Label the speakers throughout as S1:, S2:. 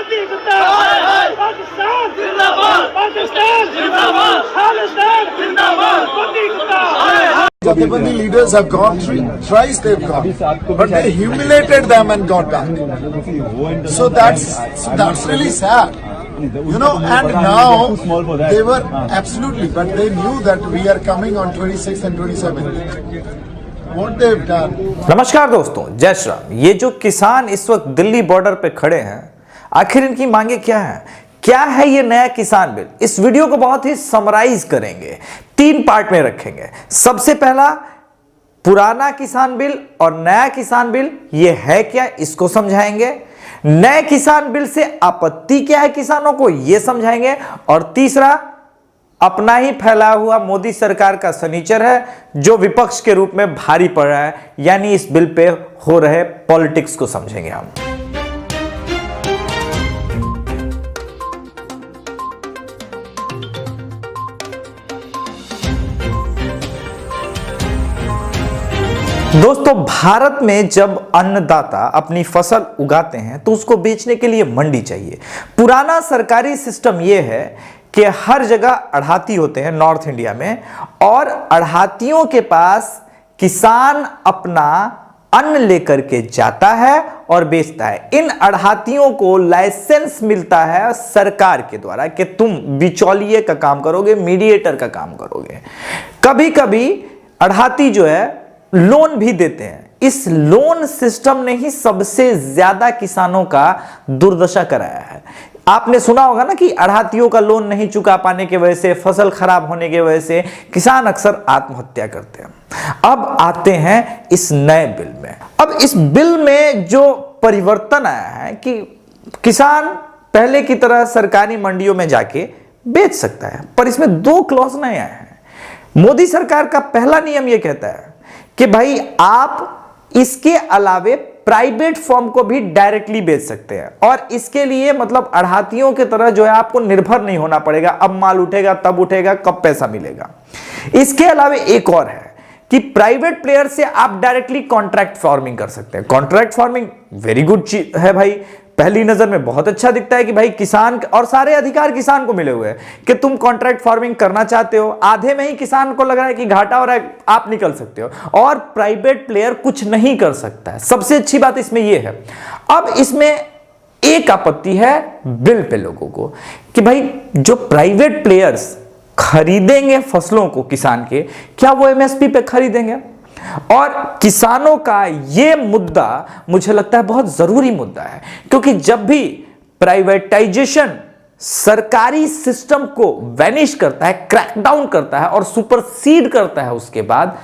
S1: मोदी कुत्ता पाकिस्तान जिंदाबाद, पाकिस्तान जिंदाबाद, खालिस्तान जिंदाबाद, मोदी कुत्ता।
S2: Jathebandi leaders have gone thrice they've gone, but they humiliated them and got back. So that's really sad, you know. And now they were absolutely, but they knew that we are coming on 26th and 27th. What they've done.
S3: नमस्कार दोस्तों, जय श्री राम। ये जो किसान इस वक्त Delhi border पे खड़े हैं, आखिर इनकी मांगे क्या है? क्या है ये नया किसान बिल? इस वीडियो को बहुत ही समराइज करेंगे, 3 पार्ट में रखेंगे। सबसे पहला, पुराना किसान बिल और नया किसान बिल ये है क्या, इसको समझाएंगे। नए किसान बिल से आपत्ति क्या है किसानों को, ये समझाएंगे। और तीसरा, अपना ही फैला हुआ मोदी सरकार का सनीचर है जो विपक्ष के रूप में भारी पड़ रहा है, यानी इस बिल पे हो रहे पॉलिटिक्स को समझेंगे हम। दोस्तों, भारत में जब अन्नदाता अपनी फसल उगाते हैं तो उसको बेचने के लिए मंडी चाहिए। पुराना सरकारी सिस्टम यह है कि हर जगह अड़ाती होते हैं नॉर्थ इंडिया में, और अड़ातियों के पास किसान अपना अन्न लेकर के जाता है और बेचता है। इन अड़ातियों को लाइसेंस मिलता है सरकार के द्वारा कि तुम बिचौलिए का काम करोगे, मीडिएटर का काम करोगे। कभी कभी अड़ाती जो है लोन भी देते हैं। इस लोन सिस्टम ने ही सबसे ज्यादा किसानों का दुर्दशा कराया है। आपने सुना होगा ना कि अड़ातियों का लोन नहीं चुका पाने की वजह से, फसल खराब होने की वजह से किसान अक्सर आत्महत्या करते हैं। अब आते हैं इस नए बिल में। अब इस बिल में जो परिवर्तन आया है कि किसान पहले की तरह सरकारी मंडियों में जाके बेच सकता है, पर इसमें 2 क्लॉज नए आए हैं। मोदी सरकार का पहला नियम यह कहता है कि भाई आप इसके अलावे प्राइवेट फॉर्म को भी डायरेक्टली बेच सकते हैं, और इसके लिए मतलब अड़ातियों की तरह जो है आपको निर्भर नहीं होना पड़ेगा। अब माल उठेगा तब उठेगा, कब पैसा मिलेगा। इसके अलावे एक और है कि प्राइवेट प्लेयर से आप डायरेक्टली कॉन्ट्रैक्ट फार्मिंग कर सकते हैं। कॉन्ट्रैक्ट फार्मिंग वेरी गुड चीज है भाई, पहली नजर में बहुत अच्छा दिखता है कि भाई किसान, और सारे अधिकार किसान को मिले हुए हैं कि तुम कॉन्ट्रैक्ट फार्मिंग करना चाहते हो। आधे में ही किसान को लग रहा है कि घाटा हो रहा है, आप निकल सकते हो, और प्राइवेट प्लेयर कुछ नहीं कर सकता है। सबसे अच्छी बात इसमें यह है। अब इसमें एक आपत्ति है बिल पे लोगों को कि भाई जो प्राइवेट प्लेयर्स खरीदेंगे फसलों को किसान के, क्या वो एमएसपी पे खरीदेंगे? और किसानों का यह मुद्दा मुझे लगता है बहुत जरूरी मुद्दा है, क्योंकि जब भी प्राइवेटाइजेशन सरकारी सिस्टम को वैनिश करता है, क्रैकडाउन करता है और सुपरसीड करता है, उसके बाद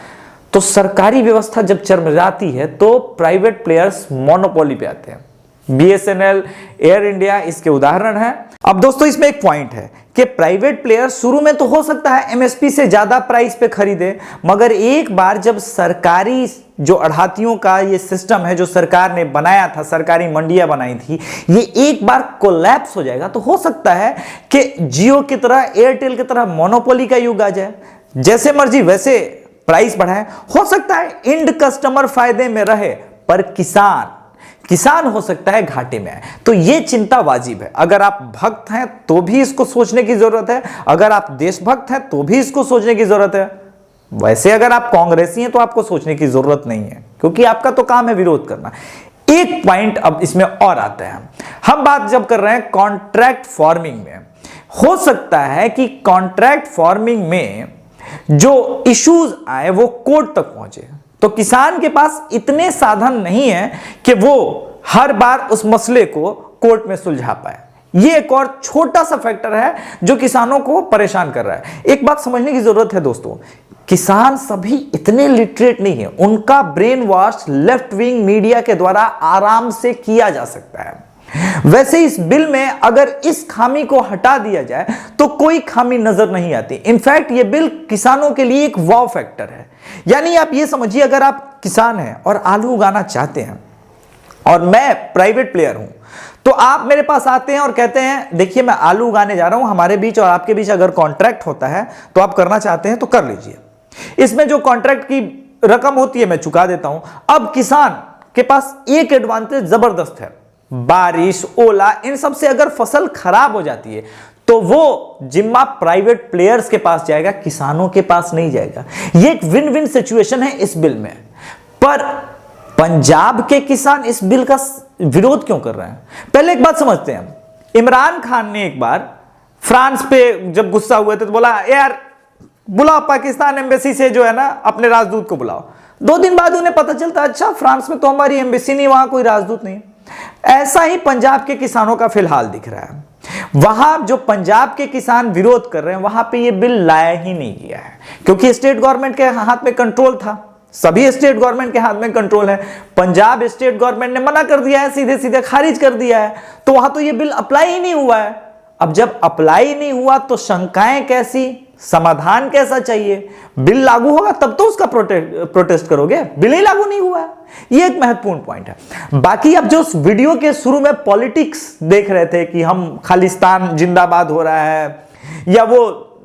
S3: तो सरकारी व्यवस्था जब चरमराती है तो प्राइवेट प्लेयर्स मोनोपोली पे आते हैं। बीएसएनएल, एयर इंडिया इसके उदाहरण है। अब दोस्तों, इसमें एक पॉइंट है कि प्राइवेट प्लेयर शुरू में तो हो सकता है एमएसपी से ज्यादा प्राइस पे खरीदे, मगर एक बार जब सरकारी जो अड़ातियों का ये सिस्टम है जो सरकार ने बनाया था, सरकारी मंडियां बनाई थी, ये एक बार कोलैप्स हो जाएगा तो हो सकता है कि जियो की तरह, एयरटेल की तरह मोनोपोली का युग आ जाए। जैसे मर्जी वैसे प्राइस बढ़ाए। हो सकता है इंड कस्टमर फायदे में रहे, पर किसान हो सकता है घाटे में आए। तो यह चिंता वाजिब है। अगर आप भक्त हैं तो भी इसको सोचने की जरूरत है, अगर आप देशभक्त हैं तो भी इसको सोचने की जरूरत है। वैसे अगर आप कांग्रेसी हैं तो आपको सोचने की जरूरत नहीं है, क्योंकि आपका तो काम है विरोध करना। एक पॉइंट अब इसमें और आता है। हम बात जब कर रहे हैं कॉन्ट्रैक्ट फार्मिंग में, हो सकता है कि कॉन्ट्रैक्ट फार्मिंग में जो इश्यूज आए वो कोर्ट तक पहुंचे, तो किसान के पास इतने साधन नहीं है कि वो हर बार उस मसले को कोर्ट में सुलझा पाए। ये एक और छोटा सा फैक्टर है जो किसानों को परेशान कर रहा है। एक बात समझने की जरूरत है दोस्तों, किसान सभी इतने लिटरेट नहीं है। उनका brain wash left wing media के द्वारा आराम से किया जा सकता है। वैसे इस बिल में अगर इस खामी को हटा दिया जाए तो कोई खामी नजर नहीं आती। इनफैक्ट ये बिल किसानों के लिए एक वाव फैक्टर है। यानी आप ये समझिए, अगर आप किसान हैं और आलू उगाना चाहते हैं और मैं प्राइवेट प्लेयर हूं, तो आप मेरे पास आते हैं और कहते हैं देखिए मैं आलू उगाने जा रहा हूं, हमारे बीच और आपके बीच अगर कॉन्ट्रैक्ट होता है तो आप करना चाहते हैं तो कर लीजिए, इसमें जो कॉन्ट्रैक्ट की रकम होती है मैं चुका देता हूं। अब किसान के पास एक एडवांटेज जबरदस्त है, बारिश, ओला, इन सब से अगर फसल खराब हो जाती है तो वो जिम्मा प्राइवेट प्लेयर्स के पास जाएगा, किसानों के पास नहीं जाएगा। ये एक विन विन सिचुएशन है इस बिल में। पर पंजाब के किसान इस बिल का विरोध क्यों कर रहे हैं? पहले एक बात समझते हैं। इमरान खान ने एक बार फ्रांस पे जब गुस्सा हुए थे तो बोला यार बुलाओ पाकिस्तान एम्बेसी से जो है ना अपने राजदूत को बुलाओ। 2 दिन बाद उन्हें पता चलता अच्छा फ्रांस में तो हमारी एम्बेसी नहीं, वहां कोई राजदूत नहीं। ऐसा ही पंजाब के किसानों का फिलहाल दिख रहा है। वहां जो पंजाब के किसान विरोध कर रहे हैं वहां पे ये बिल लाया ही नहीं गया है, क्योंकि स्टेट गवर्नमेंट के हाथ में कंट्रोल था। सभी स्टेट गवर्नमेंट के हाथ में कंट्रोल है। पंजाब स्टेट गवर्नमेंट ने मना कर दिया है, सीधे सीधे खारिज कर दिया है, तो वहां तो ये बिल अप्लाई ही नहीं हुआ है। अब जब अप्लाई नहीं हुआ तो शंकाएं कैसी, समाधान कैसा चाहिए? बिल लागू होगा तब तो उसका प्रोटेस्ट करोगे, बिल ही लागू नहीं हुआ है। ये एक महत्वपूर्ण पॉइंट है। बाकी अब जो उस वीडियो के शुरू में पॉलिटिक्स देख रहे थे कि हम खालिस्तान जिंदाबाद हो रहा है या वो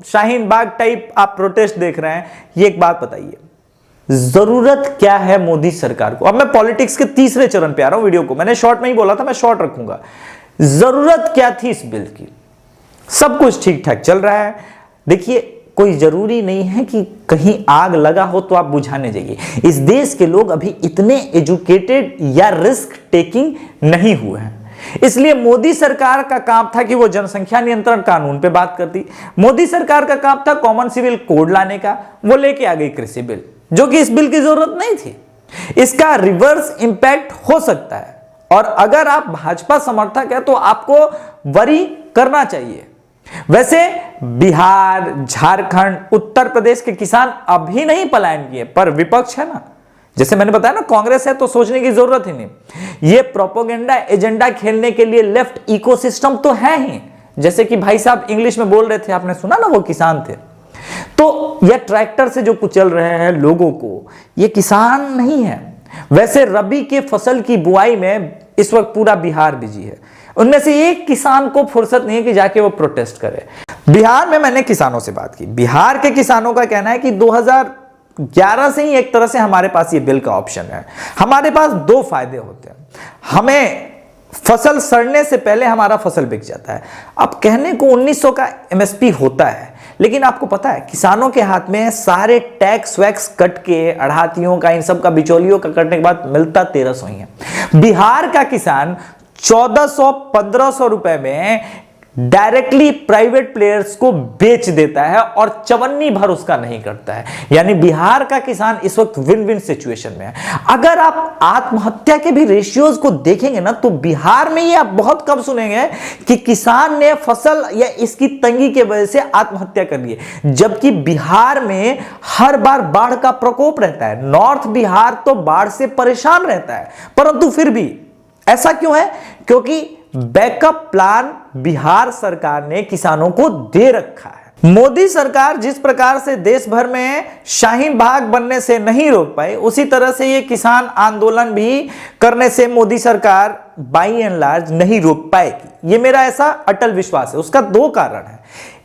S3: शाहीन बाग टाइप आप प्रोटेस्ट देख रहे हैं, ये एक बात बताइए, जरूरत क्या है मोदी सरकार को? अब मैं पॉलिटिक्स के तीसरे चरण पे आ रहा हूं। वीडियो को मैंने शॉर्ट में ही बोला था, मैं शॉर्ट रखूंगा। जरूरत क्या थी इस बिल की? सब कुछ ठीक ठाक चल रहा है। देखिए, कोई जरूरी नहीं है कि कहीं आग लगा हो तो आप बुझाने जाइए। इस देश के लोग अभी इतने एजुकेटेड या रिस्क टेकिंग नहीं हुए हैं। इसलिए मोदी सरकार का काम था कि वो जनसंख्या नियंत्रण कानून पे बात करती। मोदी सरकार का काम था कॉमन सिविल कोड लाने का, वो लेके आ गई कृषि बिल, जो कि इस बिल की जरूरत नहीं थी। इसका रिवर्स इंपैक्ट हो सकता है, और अगर आप भाजपा समर्थक है तो आपको वरी करना चाहिए। वैसे बिहार, झारखंड, उत्तर प्रदेश के किसान अभी नहीं पलायन किए, पर विपक्ष है ना, जैसे मैंने बताया ना, कांग्रेस है तो सोचने की जरूरत ही नहीं। ये प्रोपोगेंडा एजेंडा खेलने के लिए लेफ्ट इकोसिस्टम तो है ही। जैसे कि भाई साहब इंग्लिश में बोल रहे थे, आपने सुना ना, वो किसान थे। तो यह ट्रैक्टर से जो कुचल रहे हैं लोगों को, ये किसान नहीं है। वैसे रबी के फसल की बुआई में इस वक्त पूरा बिहार बिजी है। उनमें से एक किसान को फुर्सत नहीं है कि जाके वो प्रोटेस्ट करे। बिहार में मैंने किसानों से बात की। बिहार के किसानों का कहना है कि 2011 से ही एक तरह से हमारे पास ये बिल का ऑप्शन है। हमारे पास 2 फायदे होते हैं। हमें फसल सड़ने से पहले हमारा फसल बिक जाता है। अब कहने को 1900 का एमएसपी होता है, लेकिन आपको पता है किसानों के हाथ में सारे टैक्स वैक्स कट के, अड़ातियों का, इन सब का, बिचौलियों का कटने के बाद मिलता 1300 ही है। बिहार का किसान 1400-1500 रुपए में डायरेक्टली प्राइवेट प्लेयर्स को बेच देता है और चवन्नी भर उसका नहीं करता है। यानी बिहार का किसान इस वक्त विन विन सिचुएशन में है। अगर आप आत्महत्या के भी रेशियोज को देखेंगे ना, तो बिहार में ये आप बहुत कम सुनेंगे कि किसान ने फसल या इसकी तंगी की वजह से आत्महत्या कर ली है, जबकि बिहार में हर बार बाढ़ का प्रकोप रहता है। नॉर्थ बिहार तो बाढ़ से परेशान रहता है, परंतु फिर भी ऐसा क्यों है? क्योंकि बैकअप प्लान बिहार सरकार ने किसानों को दे रखा है। मोदी सरकार जिस प्रकार से देश भर में शाहीन बाग बनने से नहीं रोक पाई, उसी तरह से ये किसान आंदोलन भी करने से मोदी सरकार बाई एंड लार्ज नहीं रोक पाएगी। ये मेरा ऐसा अटल विश्वास है। उसका 2 कारण है।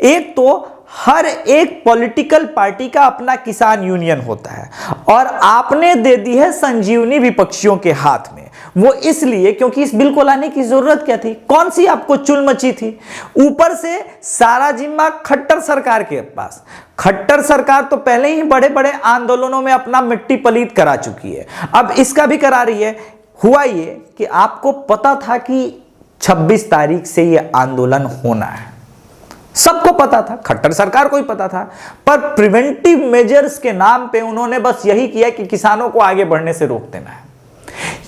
S3: एक तो हर एक पॉलिटिकल पार्टी का अपना किसान यूनियन होता है, और आपने दे दी है संजीवनी विपक्षियों के हाथ में। वो इसलिए क्योंकि इस बिल को लाने की जरूरत क्या थी? कौन सी आपको चुल मची थी? ऊपर से सारा जिम्मा खट्टर सरकार के पास। खट्टर सरकार तो पहले ही बड़े बड़े आंदोलनों में अपना मिट्टी पलीत करा चुकी है, अब इसका भी करा रही है। हुआ ये कि आपको पता था कि 26 तारीख से ये आंदोलन होना है, सबको पता था, खट्टर सरकार को ही पता था, पर प्रिवेंटिव मेजर्स के नाम पे उन्होंने बस यही किया कि किसानों को आगे बढ़ने से रोक देना है।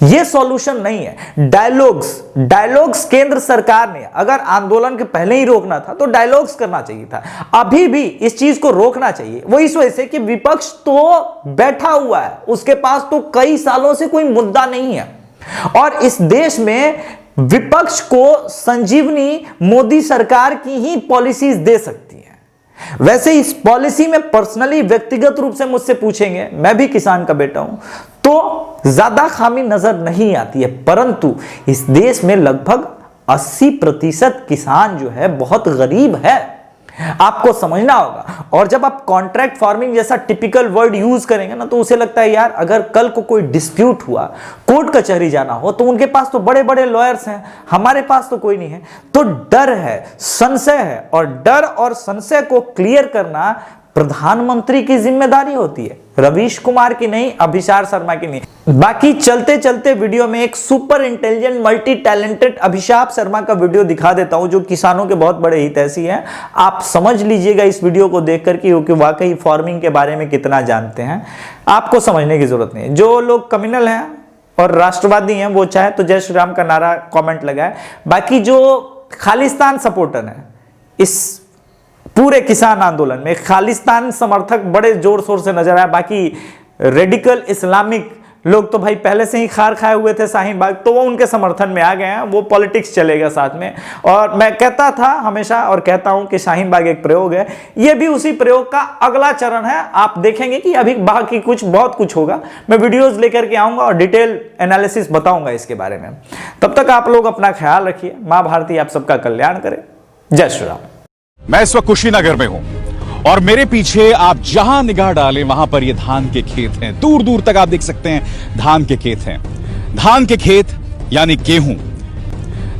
S3: यह सॉल्यूशन नहीं है। डायलॉग्स केंद्र सरकार ने अगर आंदोलन के पहले ही रोकना था तो डायलॉग्स करना चाहिए था। अभी भी इस चीज को रोकना चाहिए। वो इस वजह से कि विपक्ष तो बैठा हुआ है, उसके पास तो कई सालों से कोई मुद्दा नहीं है, और इस देश में विपक्ष को संजीवनी मोदी सरकार की ही पॉलिसीज दे सकती है। वैसे इस पॉलिसी में पर्सनली, व्यक्तिगत रूप से मुझसे पूछेंगे, मैं भी किसान का बेटा हूं, तो ज्यादा खामी नजर नहीं आती है, परंतु इस देश में लगभग 80% किसान जो है बहुत गरीब है। आपको समझना होगा। और जब आप कॉन्ट्रैक्ट फार्मिंग जैसा टिपिकल वर्ड यूज करेंगे ना, तो उसे लगता है यार अगर कल को कोई डिस्प्यूट हुआ, कोर्ट कचहरी जाना हो, तो उनके पास तो बड़े बड़े लॉयर्स हैं, हमारे पास तो कोई नहीं है। तो डर है, संशय है, और डर और संशय को क्लियर करना प्रधानमंत्री की जिम्मेदारी होती है, रवीश कुमार की नहीं, अभिषार शर्मा की नहीं। बाकी चलते चलते वीडियो में एक सुपर इंटेलिजेंट मल्टी टैलेंटेड अभिषाप शर्मा का वीडियो दिखा देता हूं, जो किसानों के बहुत बड़े हितैषी हैं। आप समझ लीजिएगा इस वीडियो को देखकर कि वाकई फार्मिंग के बारे में कितना जानते हैं। आपको समझने की जरूरत नहीं है। जो लोग कम्युनल हैं और राष्ट्रवादी हैं, वो चाहे तो जय श्री राम का नारा कॉमेंट लगाए। बाकी जो खालिस्तान सपोर्टर हैं, इस पूरे किसान आंदोलन में खालिस्तान समर्थक बड़े जोर शोर से नजर आए। बाकी रेडिकल इस्लामिक लोग तो भाई पहले से ही खार खाए हुए थे शाहीन बाग, तो वो उनके समर्थन में आ गए हैं। वो पॉलिटिक्स चलेगा साथ में। और मैं कहता था हमेशा और कहता हूं कि शाहीन बाग एक प्रयोग है, ये भी उसी प्रयोग का अगला चरण है। आप देखेंगे कि अभी बाकी बहुत कुछ होगा। मैं वीडियोस लेकर के आऊंगा और डिटेल एनालिसिस बताऊंगा इसके बारे में। तब तक आप लोग अपना ख्याल रखिए। मां भारती आप सबका कल्याण करे। जय श्री राम।
S4: मैं इस वक्त कुशीनगर में हूं और मेरे पीछे आप जहां निगाह डालें वहां पर ये धान के खेत हैं। दूर दूर तक आप देख सकते हैं धान के खेत हैं। धान के खेत यानी गेहूं,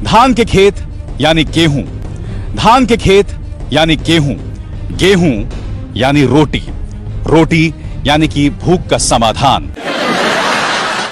S4: धान के खेत यानी गेहूं, धान के खेत यानी गेहूं, गेहूं यानी रोटी, रोटी यानी कि भूख का समाधान।